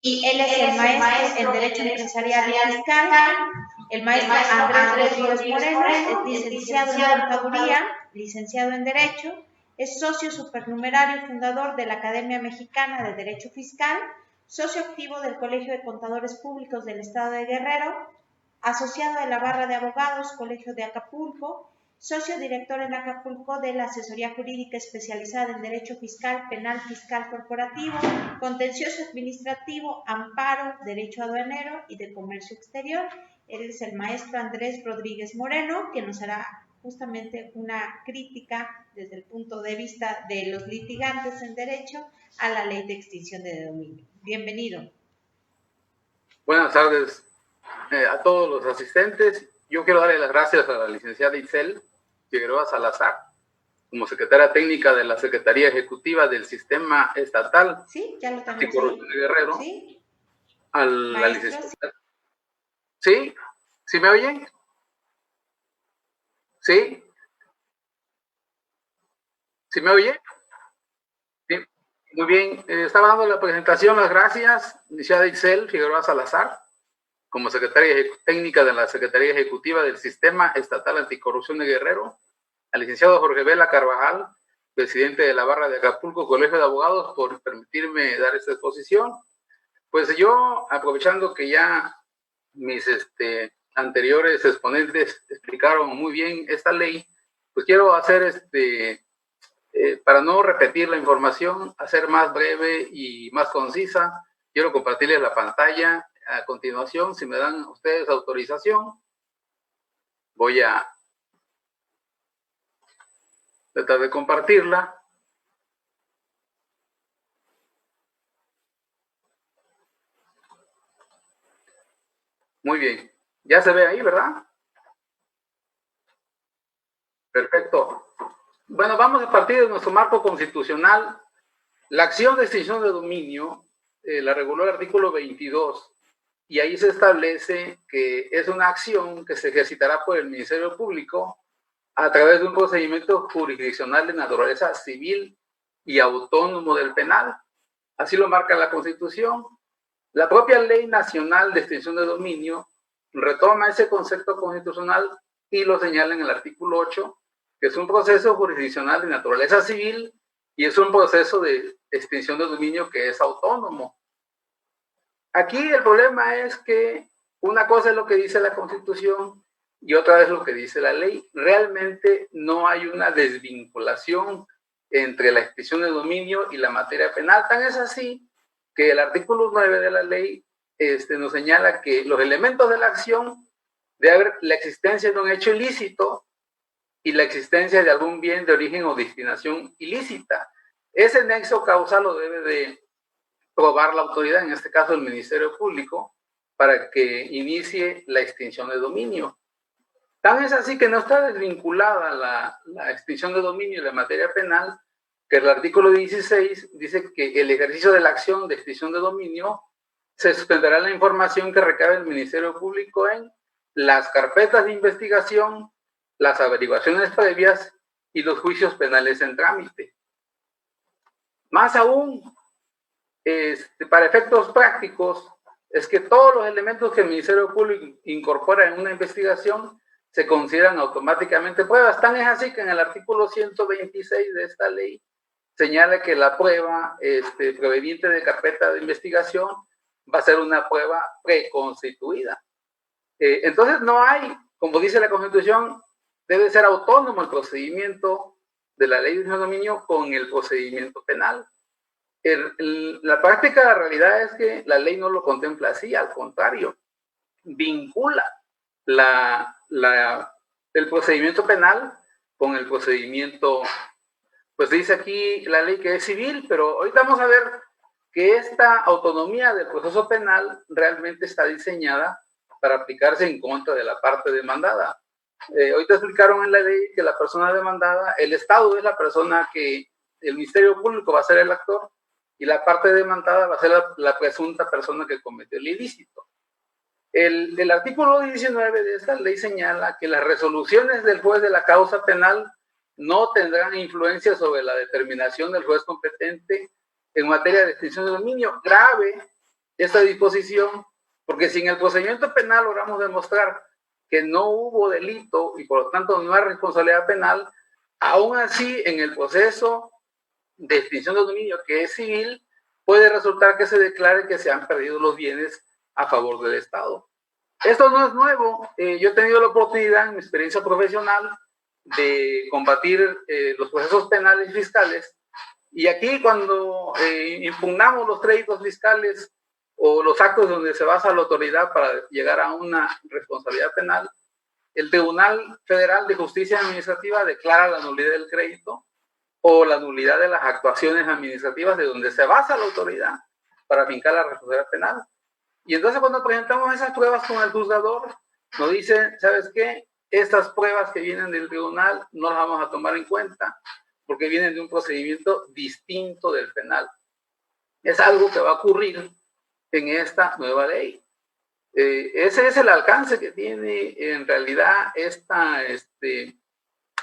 Y él es el maestro en Derecho Empresarial y Fiscal. El maestro Andrés Rodríguez Moreno es licenciado en Contaduría, licenciado en Derecho, es socio supernumerario y fundador de la Academia Mexicana de Derecho Fiscal, socio activo del Colegio de Contadores Públicos del Estado de Guerrero, asociado de la Barra de Abogados, Colegio de Acapulco, socio director en Acapulco de la Asesoría Jurídica Especializada en Derecho Fiscal, Penal, Fiscal Corporativo, Contencioso Administrativo, Amparo, Derecho Aduanero y de Comercio Exterior. Él es el maestro Andrés Rodríguez Moreno, que nos hará justamente una crítica desde el punto de vista de los litigantes en derecho a la ley de extinción de dominio. Bienvenido. Buenas tardes a todos los asistentes. Yo quiero darle las gracias a la licenciada Itzel Figueroa Salazar, como secretaria técnica de la Secretaría Ejecutiva del Sistema Estatal Anticorrupción de Guerrero. ¿Sí? A la licenciada. ¿Sí? ¿Sí me oyen? ¿Sí? ¿Sí me oye? Sí. Muy bien. Estaba dando la presentación, las gracias, licenciada Itzel Figueroa Salazar, como secretaria técnica de la Secretaría Ejecutiva del Sistema Estatal Anticorrupción de Guerrero, al licenciado Jorge Vela Carvajal, presidente de la Barra de Acapulco, Colegio de Abogados, por permitirme dar esta exposición. Pues yo, aprovechando que ya mis anteriores exponentes explicaron muy bien esta ley, pues quiero hacer, para no repetir la información, hacer más breve y más concisa, quiero compartirles la pantalla. A continuación, si me dan ustedes autorización, voy a tratar de compartirla. Muy bien. Ya se ve ahí, ¿verdad? Perfecto. Bueno, vamos a partir de nuestro marco constitucional. La acción de extinción de dominio la reguló el artículo 22. Y ahí se establece que es una acción que se ejercitará por el Ministerio Público a través de un procedimiento jurisdiccional de naturaleza civil y autónomo del penal. Así lo marca la Constitución. La propia Ley Nacional de Extinción de Dominio retoma ese concepto constitucional y lo señala en el artículo 8, que es un proceso jurisdiccional de naturaleza civil y es un proceso de extinción de dominio que es autónomo. Aquí el problema es que una cosa es lo que dice la Constitución y otra es lo que dice la ley. Realmente no hay una desvinculación entre la extinción de dominio y la materia penal. Tan es así que el artículo 9 de la ley nos señala que los elementos de la acción debe haber la existencia de un hecho ilícito y la existencia de algún bien de origen o destinación ilícita. Ese nexo causal lo debe de probar la autoridad, en este caso el Ministerio Público, para que inicie la extinción de dominio. Tan es así que no está desvinculada la extinción de dominio de la materia penal, que el artículo 16 dice que el ejercicio de la acción de extinción de dominio se suspenderá la información que recabe el Ministerio Público en las carpetas de investigación, las averiguaciones previas y los juicios penales en trámite. Más aún, para efectos prácticos, es que todos los elementos que el Ministerio Público incorpora en una investigación se consideran automáticamente pruebas. Tan es así que en el artículo 126 de esta ley señala que la prueba proveniente de carpeta de investigación va a ser una prueba preconstituida. Entonces no hay, como dice la Constitución, debe ser autónomo el procedimiento de la ley de dominio con el procedimiento penal. La práctica, la realidad es que la ley no lo contempla así, al contrario, vincula el procedimiento penal con el procedimiento, pues dice aquí la ley que es civil, pero ahorita vamos a ver que esta autonomía del proceso penal realmente está diseñada para aplicarse en contra de la parte demandada. Ahorita explicaron en la ley que la persona demandada, el Estado es la persona que el Ministerio Público va a ser el actor y la parte demandada va a ser la presunta persona que cometió el ilícito. El artículo 19 de esta ley señala que las resoluciones del juez de la causa penal no tendrán influencia sobre la determinación del juez competente en materia de extinción de dominio. Grave esta disposición, porque si en el procedimiento penal logramos demostrar que no hubo delito y por lo tanto no hay responsabilidad penal, aún así en el proceso de extinción de dominio, que es civil, puede resultar que se declare que se han perdido los bienes a favor del Estado. Esto no es nuevo. Yo he tenido la oportunidad en mi experiencia profesional de combatir los procesos penales y fiscales, y aquí cuando impugnamos los créditos fiscales o los actos donde se basa la autoridad para llegar a una responsabilidad penal, el Tribunal Federal de Justicia Administrativa declara la nulidad del crédito o la nulidad de las actuaciones administrativas de donde se basa la autoridad para fincar la responsabilidad penal. Y entonces cuando presentamos esas pruebas con el juzgador, nos dicen, ¿sabes qué? Estas pruebas que vienen del tribunal no las vamos a tomar en cuenta porque vienen de un procedimiento distinto del penal. Es algo que va a ocurrir en esta nueva ley. Ese es el alcance que tiene en realidad esta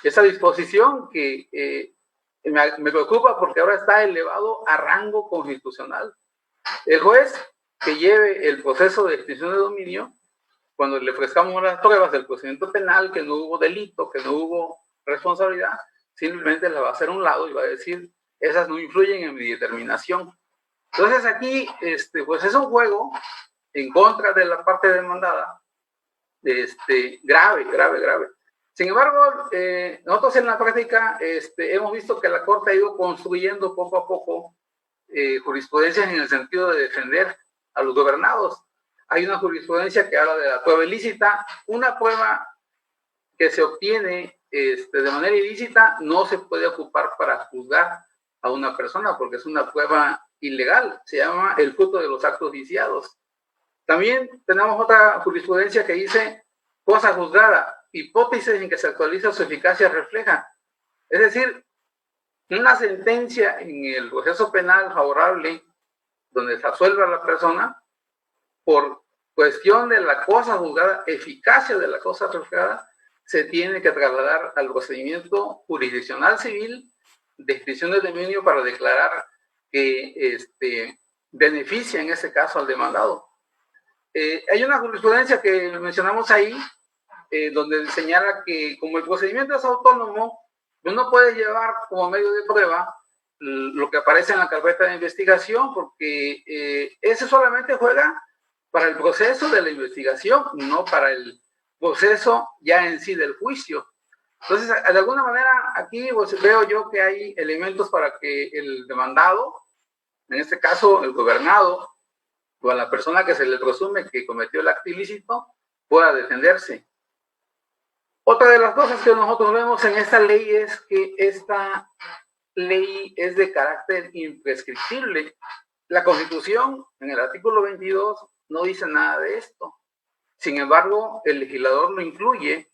disposición que me preocupa porque ahora está elevado a rango constitucional. El juez que lleve el proceso de extinción de dominio, cuando le ofrezcamos las pruebas del procedimiento penal, que no hubo delito, que no hubo responsabilidad, simplemente la va a hacer a un lado y va a decir, esas no influyen en mi determinación. Entonces aquí, pues es un juego en contra de la parte demandada, grave. Sin embargo, nosotros en la práctica hemos visto que la Corte ha ido construyendo poco a poco jurisprudencias en el sentido de defender a los gobernados. Hay una jurisprudencia que habla de la prueba ilícita. Una prueba que se obtiene de manera ilícita no se puede ocupar para juzgar a una persona porque es una prueba ilegal. Se llama el fruto de los actos viciados. También tenemos otra jurisprudencia que dice cosa juzgada, hipótesis en que se actualiza su eficacia refleja. Es decir, una sentencia en el proceso penal favorable donde se absuelve a la persona por cuestión de la cosa juzgada, eficacia de la cosa reflejada, se tiene que trasladar al procedimiento jurisdiccional civil de extinción de dominio para declarar que beneficia en ese caso al demandado. Hay una jurisprudencia que mencionamos ahí, donde señala que como el procedimiento es autónomo, uno puede llevar como medio de prueba lo que aparece en la carpeta de investigación, porque ese solamente juega para el proceso de la investigación, no para el proceso ya en sí del juicio. Entonces, de alguna manera, aquí pues, veo yo que hay elementos para que el demandado, en este caso el gobernado, o a la persona que se le presume que cometió el acto ilícito, pueda defenderse. Otra de las cosas que nosotros vemos en esta ley es que esta ley es de carácter imprescriptible. La Constitución, en el artículo 22, no dice nada de esto. Sin embargo, el legislador lo incluye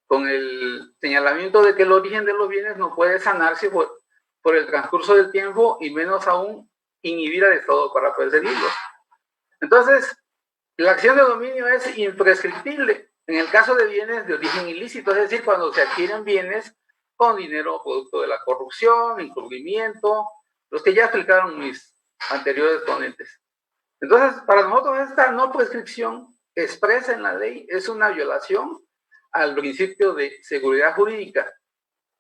con el señalamiento de que el origen de los bienes no puede sanarse por el transcurso del tiempo y menos aún inhibir al Estado para perseguirlos. Entonces, la acción de dominio es imprescriptible en el caso de bienes de origen ilícito, es decir, cuando se adquieren bienes con dinero producto de la corrupción, encubrimiento, los que ya explicaron mis anteriores ponentes. Entonces, para nosotros esta no prescripción expresa en la ley es una violación al principio de seguridad jurídica,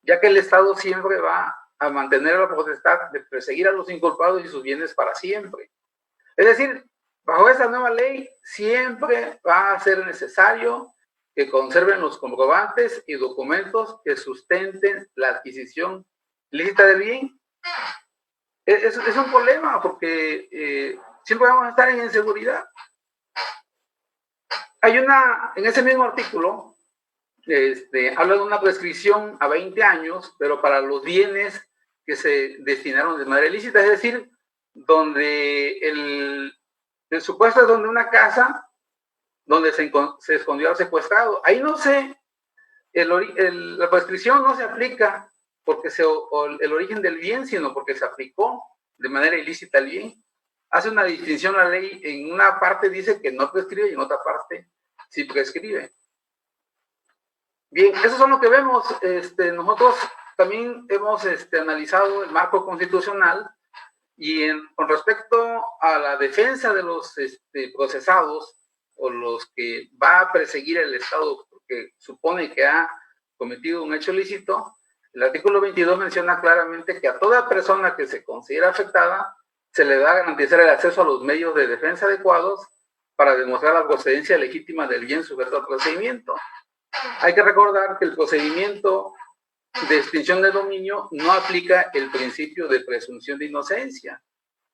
ya que el Estado siempre va a mantener la potestad de perseguir a los inculpados y sus bienes para siempre. Es decir, bajo esta nueva ley siempre va a ser necesario que conserven los comprobantes y documentos que sustenten la adquisición ilícita del bien. Es un problema porque siempre vamos a estar en inseguridad. Hay en ese mismo artículo, habla de una prescripción a 20 años, pero para los bienes que se destinaron de manera ilícita, es decir, donde el supuesto es donde una casa donde se escondió al secuestrado. Ahí no sé, la prescripción no se aplica porque el origen del bien, sino porque se aplicó de manera ilícita el bien. Hace una distinción la ley, en una parte dice que no prescribe y en otra parte sí prescribe. Bien, eso es lo que vemos. Nosotros también hemos analizado el marco constitucional Con respecto a la defensa de los procesados o los que va a perseguir el Estado porque supone que ha cometido un hecho ilícito, el artículo 22 menciona claramente que a toda persona que se considera afectada se le va a garantizar el acceso a los medios de defensa adecuados para demostrar la procedencia legítima del bien sujeto al procedimiento. Hay que recordar que el procedimiento de extinción de dominio no aplica el principio de presunción de inocencia.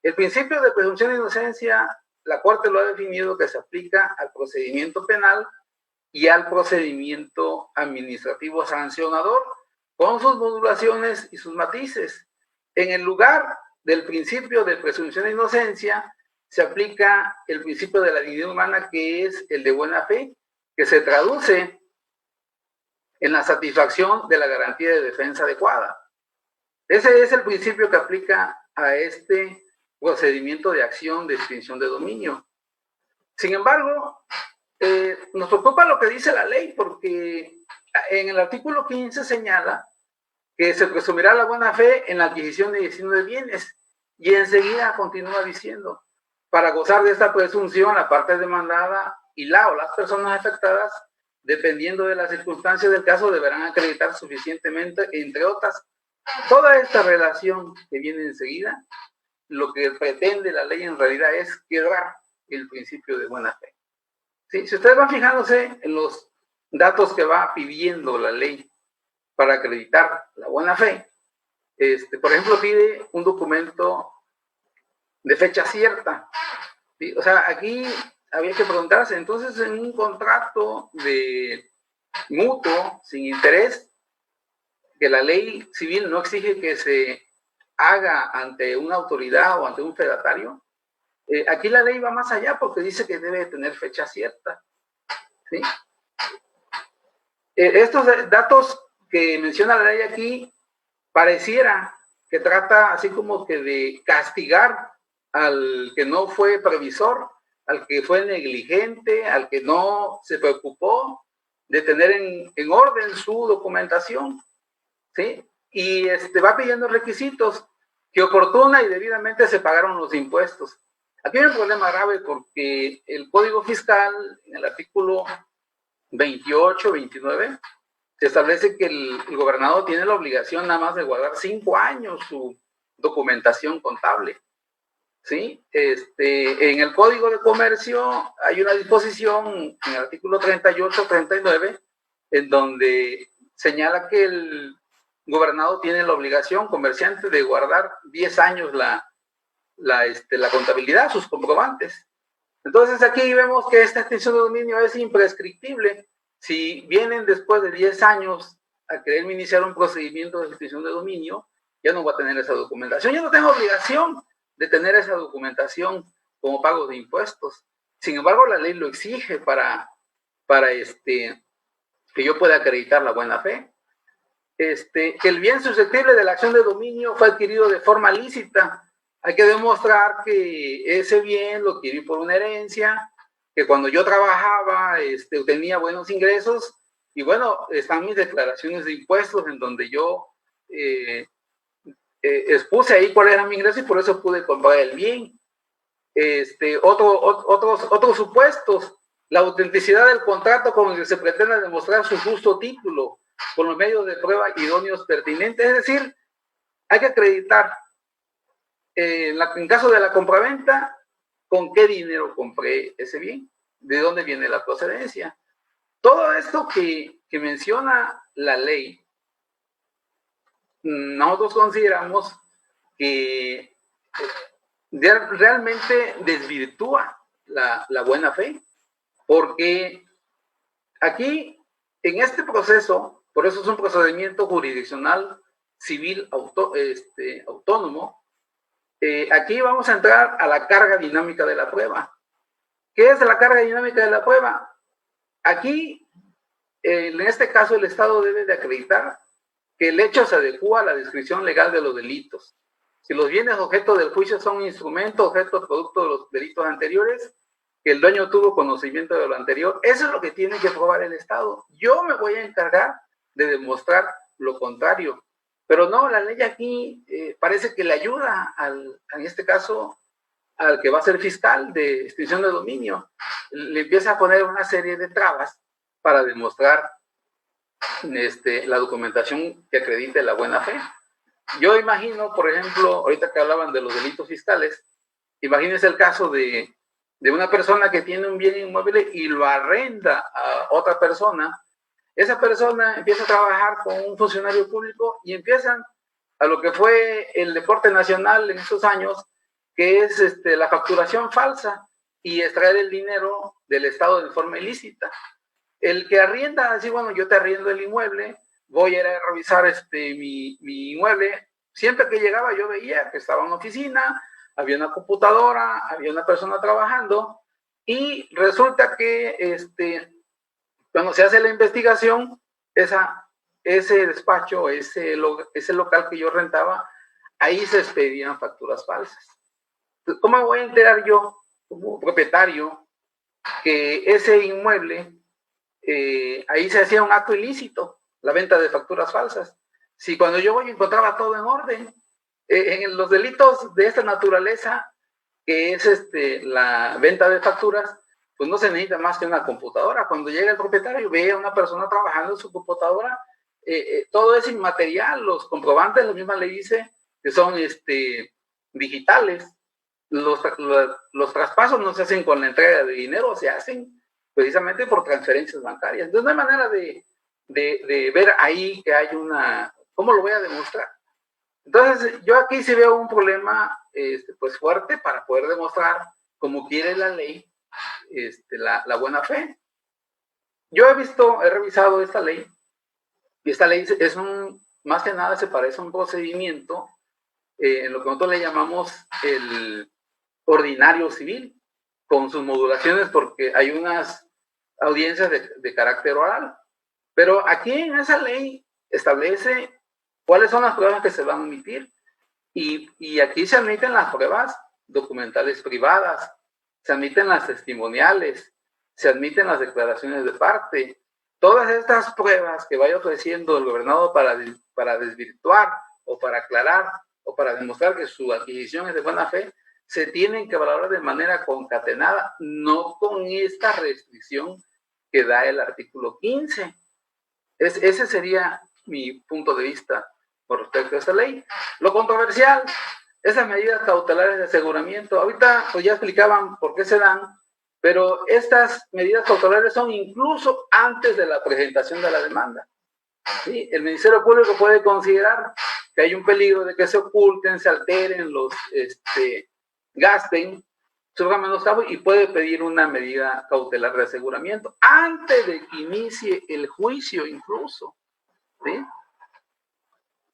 El principio de presunción de inocencia, la Corte lo ha definido que se aplica al procedimiento penal y al procedimiento administrativo sancionador, con sus modulaciones y sus matices. En el lugar del principio de presunción de inocencia, se aplica el principio de la dignidad humana, que es el de buena fe, que se traduce en la satisfacción de la garantía de defensa adecuada. Ese es el principio que aplica a este procedimiento de acción de extinción de dominio. Sin embargo, nos preocupa lo que dice la ley, porque en el artículo 15 señala que se presumirá la buena fe en la adquisición y destino de bienes, y enseguida continúa diciendo, para gozar de esta presunción, la parte demandada y la o las personas afectadas, dependiendo de las circunstancias del caso, deberán acreditar suficientemente, entre otras, toda esta relación que viene enseguida. Lo que pretende la ley en realidad es quebrar el principio de buena fe. ¿Sí? Si ustedes van fijándose en los datos que va pidiendo la ley para acreditar la buena fe, por ejemplo, pide un documento de fecha cierta. ¿Sí? O sea, aquí había que preguntarse, entonces, en un contrato de mutuo sin interés, que la ley civil no exige que se haga ante una autoridad o ante un fedatario, aquí la ley va más allá porque dice que debe tener fecha cierta. ¿Sí? Estos datos que menciona la ley aquí pareciera que trata así como que de castigar al que no fue previsor, al que fue negligente, al que no se preocupó de tener en orden su documentación, ¿sí? Y va pidiendo requisitos que oportuna y debidamente se pagaron los impuestos. Aquí hay un problema grave porque el Código Fiscal, en el artículo 28, 29, se establece que el gobernador tiene la obligación nada más de guardar 5 años su documentación contable. ¿Sí? En el Código de Comercio hay una disposición en el artículo 38, 39, en donde señala que el gobernador tiene la obligación, comerciante, de guardar 10 años la contabilidad, sus comprobantes. Entonces aquí vemos que esta extinción de dominio es imprescriptible. Si vienen después de 10 años a querer iniciar un procedimiento de extinción de dominio, ya no va a tener esa documentación. Yo no tengo obligación de tener esa documentación como pago de impuestos. Sin embargo, la ley lo exige para que yo pueda acreditar la buena fe. Que el bien susceptible de la acción de dominio fue adquirido de forma lícita. Hay que demostrar que ese bien lo adquirí por una herencia, que cuando yo trabajaba tenía buenos ingresos, y bueno, están mis declaraciones de impuestos en donde yo expuse ahí cuál era mi ingreso y por eso pude comprar el bien. Otros supuestos, la autenticidad del contrato con el que se pretende demostrar su justo título con los medios de prueba idóneos pertinentes, es decir, hay que acreditar en caso de la compraventa con qué dinero compré ese bien, de dónde viene la procedencia. Todo esto que menciona la ley, nosotros consideramos que realmente desvirtúa la buena fe, porque aquí, en este proceso, por eso es un procedimiento jurisdiccional civil autónomo, aquí vamos a entrar a la carga dinámica de la prueba. ¿Qué es la carga dinámica de la prueba? Aquí, en este caso, el Estado debe de acreditar que el hecho se adecua a la descripción legal de los delitos. Si los bienes objeto del juicio son instrumentos, objeto, producto de los delitos anteriores, que el dueño tuvo conocimiento de lo anterior, eso es lo que tiene que probar el Estado. Yo me voy a encargar de demostrar lo contrario. Pero no, la ley aquí parece que le ayuda en este caso, al que va a ser fiscal de extinción de dominio. Le empieza a poner una serie de trabas para demostrar la documentación que acredite la buena fe. Yo imagino, por ejemplo, ahorita que hablaban de los delitos fiscales, imagínense el caso de una persona que tiene un bien inmueble y lo arrenda a otra persona. Esa persona empieza a trabajar con un funcionario público y empiezan a lo que fue el deporte nacional en esos años, que es la facturación falsa y extraer el dinero del Estado de forma ilícita. El que arrienda, así, bueno, yo te arriendo el inmueble, voy a ir a revisar mi inmueble. Siempre que llegaba yo veía que estaba en una oficina, había una computadora, había una persona trabajando, y resulta que cuando se hace la investigación, ese despacho, ese local que yo rentaba, ahí se expedían facturas falsas. ¿Cómo voy a enterar yo, como propietario, que ese inmueble, ahí se hacía un acto ilícito, la venta de facturas falsas? Si cuando yo voy encontraba todo en orden. En los delitos de esta naturaleza, que es la venta de facturas, pues no se necesita más que una computadora. Cuando llega el propietario y ve a una persona trabajando en su computadora, todo es inmaterial. Los comprobantes, la misma ley dice que son digitales. Los traspasos no se hacen con la entrega de dinero, se hacen precisamente por transferencias bancarias. Entonces no hay manera de ver ahí que hay una... ¿Cómo lo voy a demostrar? Entonces yo aquí sí veo un problema pues fuerte para poder demostrar, como quiere la ley, la buena fe. Yo he revisado esta ley, y esta ley más que nada se parece a un procedimiento en lo que nosotros le llamamos el ordinario civil, con sus modulaciones, porque hay unas audiencias de carácter oral. Pero aquí en esa ley establece cuáles son las pruebas que se van a omitir, y aquí se admiten las pruebas documentales privadas, se admiten las testimoniales, se admiten las declaraciones de parte. Todas estas pruebas que vaya ofreciendo el gobernador para desvirtuar o para aclarar o para demostrar que su adquisición es de buena fe, se tienen que valorar de manera concatenada, no con esta restricción que da el artículo 15. Ese sería mi punto de vista con respecto a esta ley. Lo controversial, esas medidas cautelares de aseguramiento, ahorita pues ya explicaban por qué se dan, pero estas medidas cautelares son incluso antes de la presentación de la demanda. ¿Sí? El Ministerio Público puede considerar que hay un peligro de que se oculten, se alteren, gasten, surjan menos cabo, y puede pedir una medida cautelar de aseguramiento antes de que inicie el juicio incluso. ¿Sí?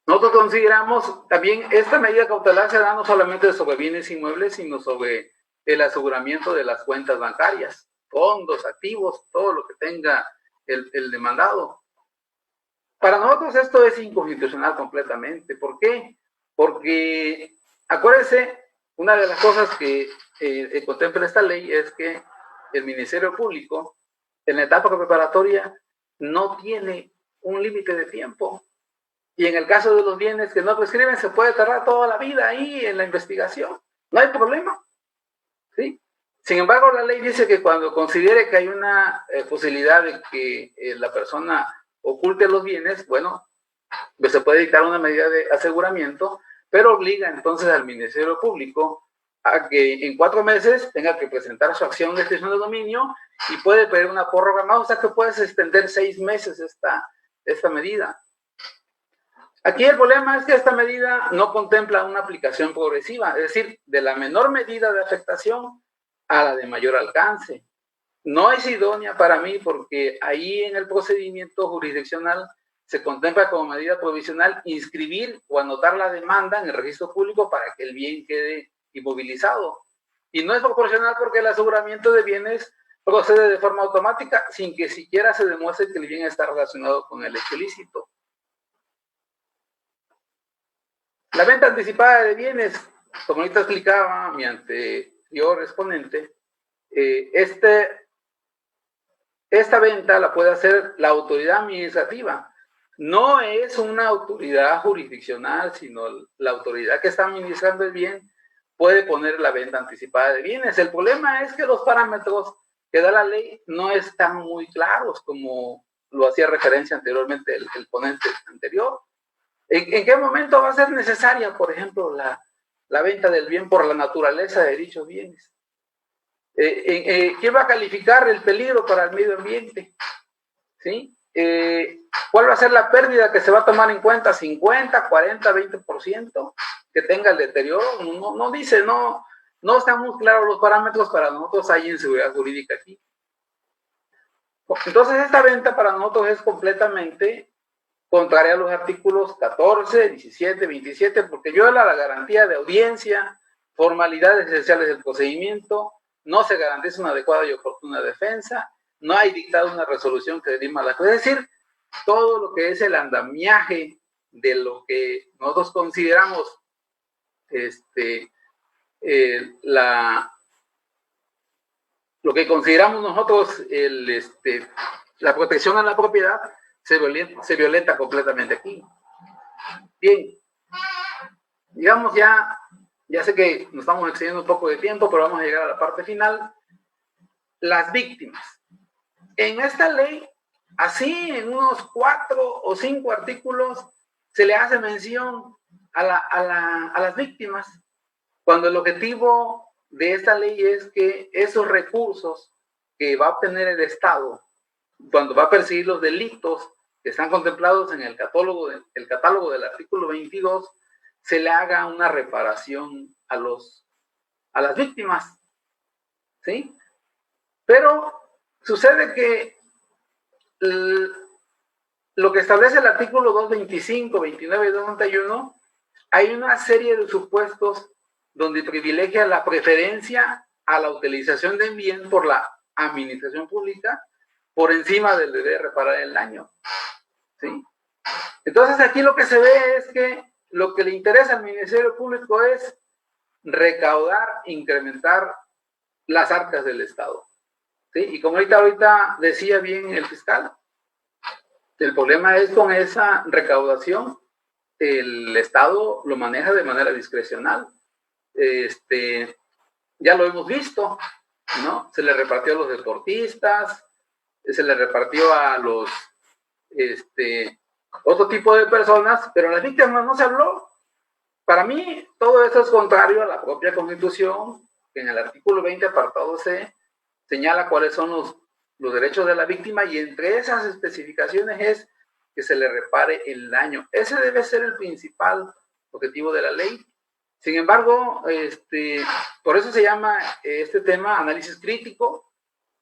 Nosotros consideramos también esta medida cautelar se da no solamente sobre bienes inmuebles, sino sobre el aseguramiento de las cuentas bancarias, fondos, activos, todo lo que tenga el demandado. Para nosotros esto es inconstitucional completamente. ¿Por qué? Porque, acuérdense, una de las cosas que contempla esta ley es que el Ministerio Público, en la etapa preparatoria, no tiene un límite de tiempo. Y en el caso de los bienes que no prescriben, se puede tardar toda la vida ahí en la investigación. No hay problema. ¿Sí? Sin embargo, la ley dice que cuando considere que hay una posibilidad de que la persona oculte los bienes, bueno, pues se puede dictar una medida de aseguramiento, pero obliga entonces al Ministerio Público a que en 4 meses tenga que presentar su acción de extinción de dominio y puede pedir una prórroga más, o sea que puedes extender 6 meses esta medida. Aquí el problema es que esta medida no contempla una aplicación progresiva, es decir, de la menor medida de afectación a la de mayor alcance. No es idónea para mí porque ahí en el procedimiento jurisdiccional se contempla como medida provisional inscribir o anotar la demanda en el registro público para que el bien quede inmovilizado. Y no es proporcional porque el aseguramiento de bienes procede de forma automática sin que siquiera se demuestre que el bien está relacionado con el hecho ilícito. La venta anticipada de bienes, como ahorita explicaba mi anterior exponente, esta venta la puede hacer la autoridad administrativa, no es una autoridad jurisdiccional, sino la autoridad que está administrando el bien puede poner la venta anticipada de bienes. El problema es que los parámetros que da la ley no están muy claros, como lo hacía referencia anteriormente el ponente anterior. ¿En qué momento va a ser necesaria, por ejemplo, la venta del bien por la naturaleza de dichos bienes? ¿Quién va a calificar el peligro para el medio ambiente? ¿Sí? ¿Cuál va a ser la pérdida que se va a tomar en cuenta? ¿50, 40, 20% que tenga el deterioro? No dice, no están muy claros los parámetros para nosotros, hay inseguridad jurídica aquí. Entonces esta venta para nosotros es completamente contraria a los artículos 14, 17, 27, porque viola la garantía de audiencia, formalidades esenciales del procedimiento, no se garantiza una adecuada y oportuna defensa, no hay dictada una resolución que dirima la juez. Es decir, todo lo que es el andamiaje de lo que nosotros consideramos lo que consideramos nosotros la protección a la propiedad se violenta completamente aquí. Bien, digamos ya sé que nos estamos excediendo un poco de tiempo, pero vamos a llegar a la parte final. Las víctimas. En esta ley, así en unos 4 o 5 artículos, se le hace mención a las víctimas, cuando el objetivo de esta ley es que esos recursos que va a obtener el Estado cuando va a perseguir los delitos que están contemplados en el catálogo del artículo 22, se le haga una reparación a las víctimas, ¿sí? Pero sucede que lo que establece el artículo 225, 29 y 291, hay una serie de supuestos donde privilegia la preferencia a la utilización del bien por la administración pública por encima del deber de reparar el daño, ¿sí? Entonces aquí lo que se ve es que lo que le interesa al Ministerio Público es recaudar, incrementar las arcas del Estado, ¿sí? Y como ahorita decía bien el fiscal, el problema es con esa recaudación, el Estado lo maneja de manera discrecional. Ya lo hemos visto, ¿no? Se le repartió a los deportistas, se le repartió a los otro tipo de personas, pero a las víctimas no se habló. Para mí, todo esto es contrario a la propia Constitución, que en el artículo 20, apartado C, señala cuáles son los derechos de la víctima, y entre esas especificaciones es que se le repare el daño. Ese debe ser el principal objetivo de la ley. Sin embargo, por eso se llama este tema análisis crítico.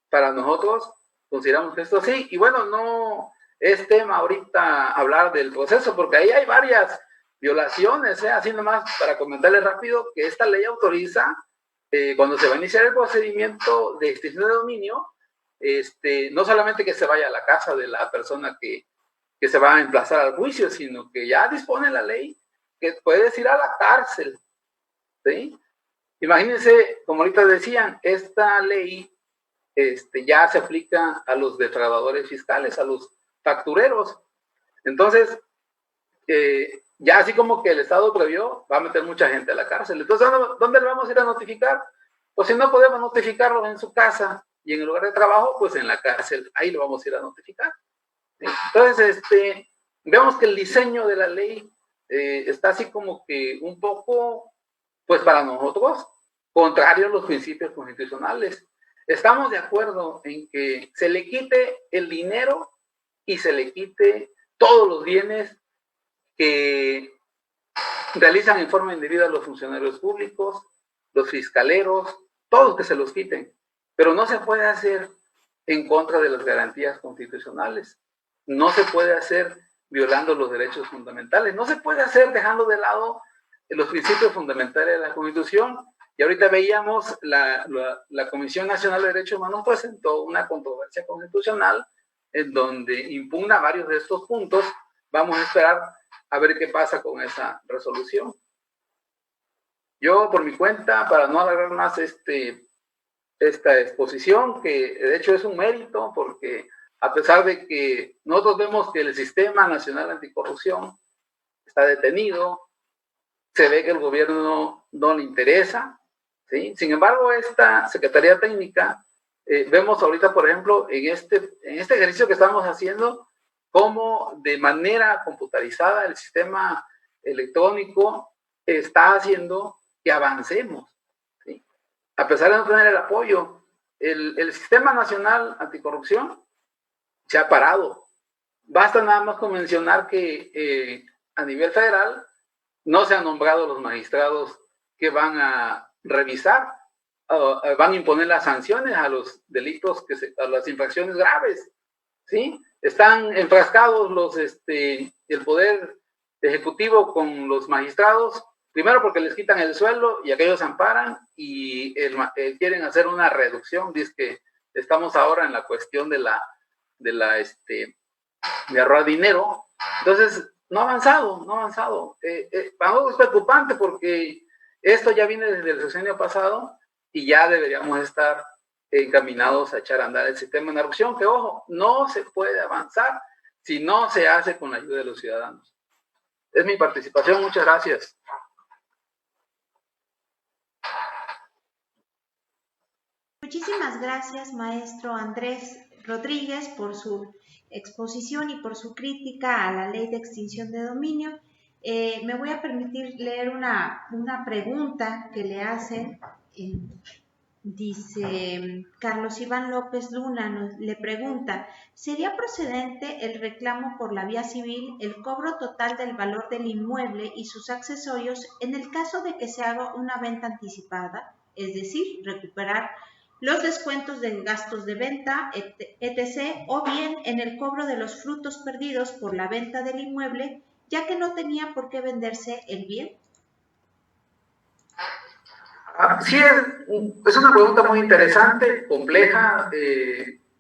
Para nosotros consideramos que esto sí, y bueno, no es tema ahorita hablar del proceso, porque ahí hay varias violaciones, así nomás para comentarles rápido, que esta ley autoriza, cuando se va a iniciar el procedimiento de extinción de dominio, no solamente que se vaya a la casa de la persona que se va a emplazar al juicio, sino que ya dispone la ley que puedes ir a la cárcel, ¿sí? Imagínense, como ahorita decían, esta ley ya se aplica a los defraudadores fiscales, a los factureros. Entonces, ya así como que el Estado previó, va a meter mucha gente a la cárcel. Entonces, ¿dónde le vamos a ir a notificar? Pues si no podemos notificarlo en su casa y en el lugar de trabajo, pues en la cárcel, ahí lo vamos a ir a notificar. Entonces, vemos que el diseño de la ley está así como que un poco, pues para nosotros, contrario a los principios constitucionales. Estamos de acuerdo en que se le quite el dinero y se le quite todos los bienes que realizan en forma indebida los funcionarios públicos, los fiscaleros, todos que se los quiten. Pero no se puede hacer en contra de las garantías constitucionales. No se puede hacer violando los derechos fundamentales. No se puede hacer dejando de lado los principios fundamentales de la Constitución. Y ahorita veíamos la Comisión Nacional de Derechos Humanos presentó una controversia constitucional en donde impugna varios de estos puntos. Vamos a esperar a ver qué pasa con esa resolución. Yo, por mi cuenta, para no alargar más esta exposición, que de hecho es un mérito porque a pesar de que nosotros vemos que el Sistema Nacional Anticorrupción está detenido, se ve que el gobierno no le interesa, ¿sí? Sin embargo, esta Secretaría Técnica, vemos ahorita, por ejemplo, en este ejercicio que estamos haciendo, cómo de manera computarizada el sistema electrónico está haciendo que avancemos, ¿sí? A pesar de no tener el apoyo, el Sistema Nacional Anticorrupción se ha parado. Basta nada más con mencionar que a nivel federal no se han nombrado los magistrados que van a revisar, van a imponer las sanciones a los delitos, a las infracciones graves, ¿sí? Están enfrascados el Poder Ejecutivo con los magistrados, primero porque les quitan el sueldo y aquellos amparan y quieren hacer una reducción. Dice que estamos ahora en la cuestión de ahorrar dinero. Entonces, no ha avanzado. Para nosotros es preocupante porque esto ya viene desde el sexenio pasado y ya deberíamos estar encaminados a echar a andar el sistema de corrupción, que, ojo, no se puede avanzar si no se hace con la ayuda de los ciudadanos. Es mi participación, muchas gracias. Muchísimas gracias, maestro Andrés Rodríguez, por su exposición y por su crítica a la ley de extinción de dominio. Me voy a permitir leer una pregunta que le hacen. Dice Carlos Iván López Luna, le pregunta: ¿sería procedente el reclamo por la vía civil, el cobro total del valor del inmueble y sus accesorios en el caso de que se haga una venta anticipada? Es decir, recuperar los descuentos de gastos de venta, etc., o bien en el cobro de los frutos perdidos por la venta del inmueble, ya que no tenía por qué venderse el bien. Sí, es una pregunta muy interesante, compleja.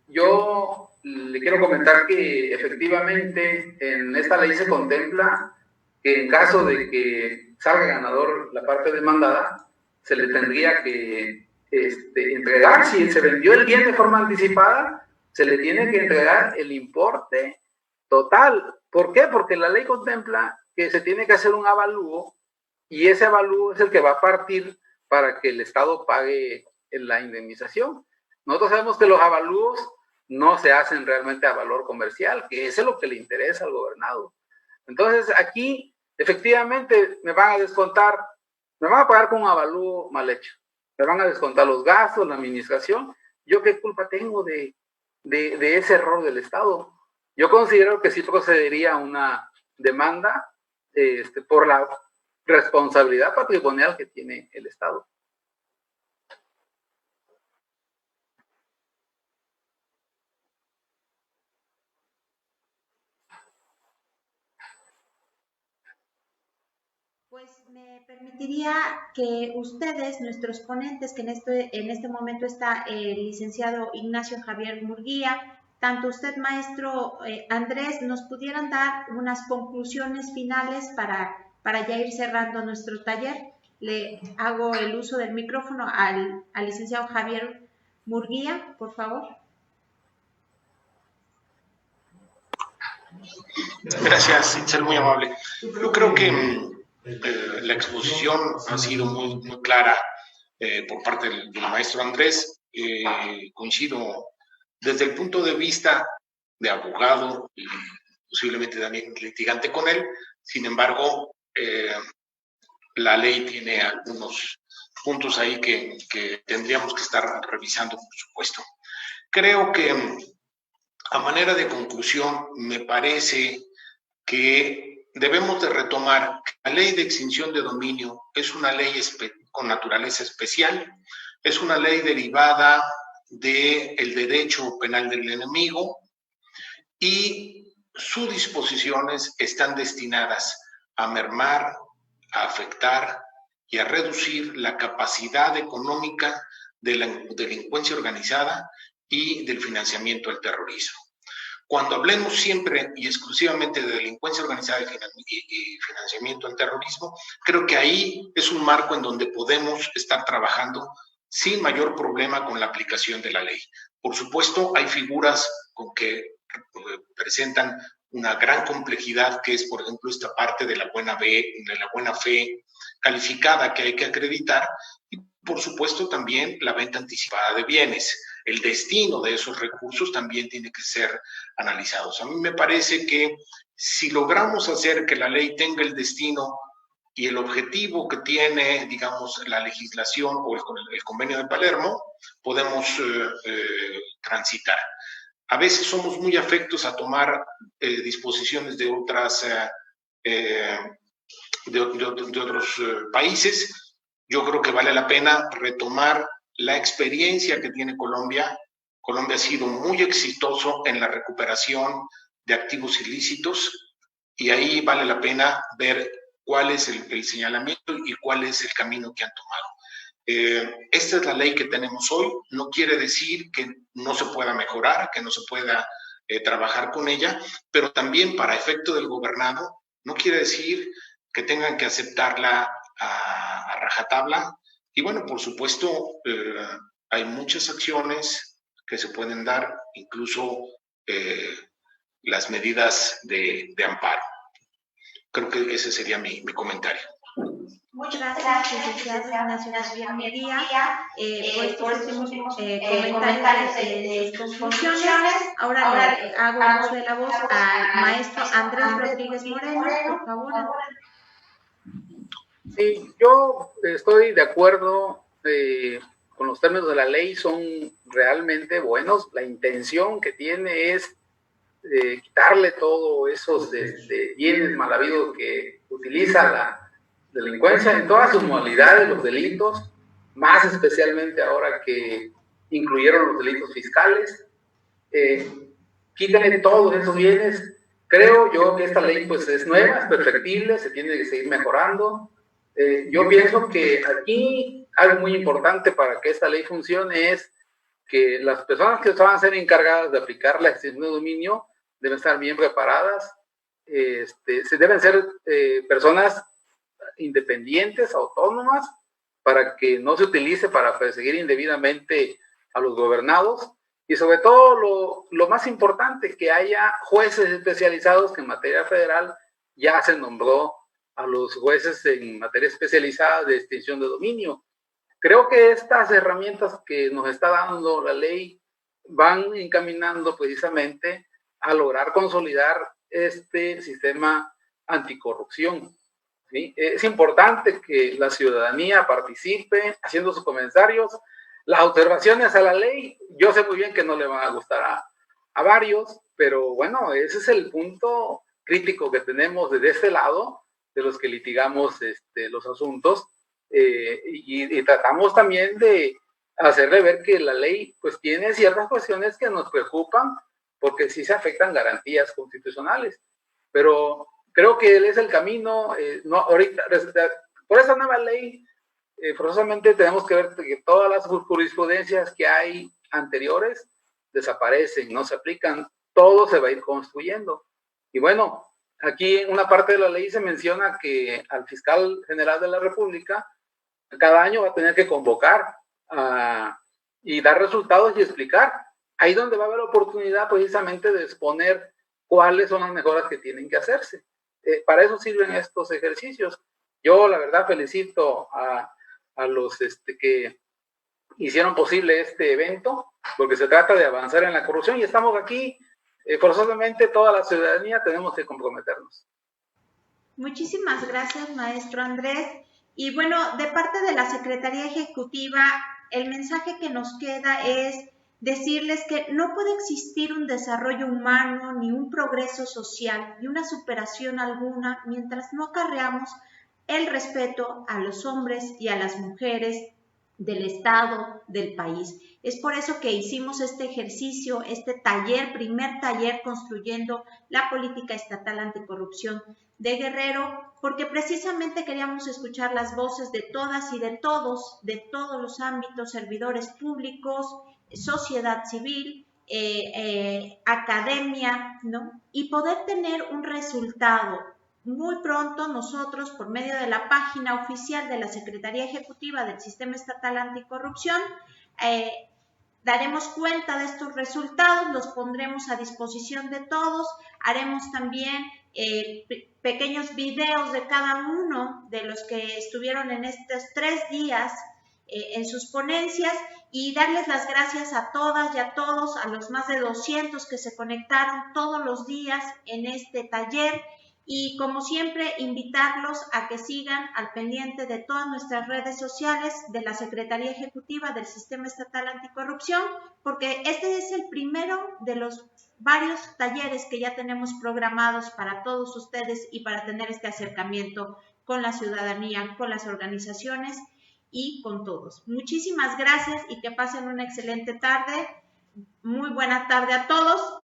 Yo le quiero comentar que efectivamente en esta ley se contempla que en caso de que salga ganador la parte demandada, se le tendría que entregar, si se vendió el bien de forma anticipada, se le tiene que entregar el importe total. ¿Por qué? Porque la ley contempla que se tiene que hacer un avalúo y ese avalúo es el que va a partir para que el Estado pague la indemnización. Nosotros sabemos que los avalúos no se hacen realmente a valor comercial, que eso es lo que le interesa al gobernado. Entonces, aquí, efectivamente, me van a descontar, me van a pagar con un avalúo mal hecho. Me van a descontar los gastos, la administración. ¿Yo qué culpa tengo de ese error del Estado? Yo considero que sí procedería a una demanda por la responsabilidad patrimonial que tiene el Estado. Pues me permitiría que ustedes, nuestros ponentes, que en este momento está el licenciado Ignacio Javier Murguía, tanto usted, maestro Andrés, nos pudieran dar unas conclusiones finales para ya ir cerrando nuestro taller. Le hago el uso del micrófono al licenciado Javier Murguía, por favor. Gracias, Itzel, muy amable. Yo creo que la exposición ha sido muy clara por parte del maestro Andrés. Coincido desde el punto de vista de abogado y posiblemente también litigante con él. Sin embargo, la ley tiene algunos puntos ahí que tendríamos que estar revisando, por supuesto. Creo que a manera de conclusión me parece que debemos de retomar que la ley de extinción de dominio es una ley con naturaleza especial, es una ley derivada del derecho penal del enemigo y sus disposiciones están destinadas a mermar, a afectar y a reducir la capacidad económica de la delincuencia organizada y del financiamiento del terrorismo. Cuando hablemos siempre y exclusivamente de delincuencia organizada y financiamiento al terrorismo, creo que ahí es un marco en donde podemos estar trabajando sin mayor problema con la aplicación de la ley. Por supuesto, hay figuras con que presentan una gran complejidad, que es, por ejemplo, esta parte de la buena fe calificada que hay que acreditar, y por supuesto también la venta anticipada de bienes. El destino de esos recursos también tiene que ser analizados. A mí me parece que si logramos hacer que la ley tenga el destino y el objetivo que tiene, digamos, la legislación o el convenio de Palermo, podemos transitar. A veces somos muy afectos a tomar disposiciones de otros países. Yo creo que vale la pena retomar la experiencia que tiene Colombia. Colombia ha sido muy exitoso en la recuperación de activos ilícitos y ahí vale la pena ver cuál es el señalamiento y cuál es el camino que han tomado. Esta es la ley que tenemos hoy. No quiere decir que no se pueda mejorar, que no se pueda trabajar con ella, pero también para efecto del gobernado no quiere decir que tengan que aceptarla a rajatabla. Y bueno, por supuesto, hay muchas acciones que se pueden dar, incluso las medidas de amparo. Creo que ese sería mi comentario. Muchas gracias, licenciado Ignacio Javier Mejía, por estos últimos comentarios de sus conclusiones. Ahora le hago uso de la voz al maestro Andrés Rodríguez Moreno, por favor. Sí, yo estoy de acuerdo con los términos de la ley, son realmente buenos. La intención que tiene es quitarle todos esos bienes mal habidos que utiliza la delincuencia en todas sus modalidades, los delitos, más especialmente ahora que incluyeron los delitos fiscales. Quítenle todos esos bienes. Creo yo que esta ley pues es nueva, es perfectible, se tiene que seguir mejorando. Yo pienso que aquí algo muy importante para que esta ley funcione es que las personas que van a ser encargadas de aplicar la extinción de dominio deben estar bien preparadas, se deben ser personas independientes, autónomas, para que no se utilice para perseguir indebidamente a los gobernados, y sobre todo lo más importante, que haya jueces especializados que en materia federal ya se nombró a los jueces en materia especializada de extinción de dominio. Creo que estas herramientas que nos está dando la ley van encaminando precisamente a lograr consolidar este sistema anticorrupción, ¿sí? Es importante que la ciudadanía participe haciendo sus comentarios. Las observaciones a la ley, yo sé muy bien que no le van a gustar a varios, pero bueno, ese es el punto crítico que tenemos desde este lado, de los que litigamos los asuntos, y tratamos también de hacerle ver que la ley pues tiene ciertas cuestiones que nos preocupan, porque sí se afectan garantías constitucionales, pero creo que él es el camino. No, ahorita, por esa nueva ley, forzosamente tenemos que ver que todas las jurisprudencias que hay anteriores desaparecen, no se aplican, todo se va a ir construyendo. Y bueno, aquí en una parte de la ley se menciona que al fiscal general de la República cada año va a tener que convocar y dar resultados y explicar. Ahí donde va a haber oportunidad precisamente de exponer cuáles son las mejoras que tienen que hacerse. Para eso sirven estos ejercicios. Yo, la verdad, felicito a los que hicieron posible este evento, porque se trata de avanzar en la corrupción y estamos aquí, forzosamente toda la ciudadanía tenemos que comprometernos. Muchísimas gracias, maestro Andrés. Y bueno, de parte de la Secretaría Ejecutiva, el mensaje que nos queda es decirles que no puede existir un desarrollo humano, ni un progreso social, ni una superación alguna, mientras no acarreamos el respeto a los hombres y a las mujeres del Estado, del país. Es por eso que hicimos este ejercicio, este taller, primer taller construyendo la política estatal anticorrupción de Guerrero, porque precisamente queríamos escuchar las voces de todas y de todos los ámbitos, servidores públicos, sociedad civil, academia, ¿no? Y poder tener un resultado. Muy pronto nosotros, por medio de la página oficial de la Secretaría Ejecutiva del Sistema Estatal Anticorrupción, daremos cuenta de estos resultados, los pondremos a disposición de todos, haremos también pequeños videos de cada uno de los que estuvieron en estos 3 días en sus ponencias, y darles las gracias a todas y a todos, a los más de 200 que se conectaron todos los días en este taller, y como siempre invitarlos a que sigan al pendiente de todas nuestras redes sociales de la Secretaría Ejecutiva del Sistema Estatal Anticorrupción, porque este es el primero de los varios talleres que ya tenemos programados para todos ustedes y para tener este acercamiento con la ciudadanía, con las organizaciones y con todos. Muchísimas gracias y que pasen una excelente tarde. Muy buena tarde a todos.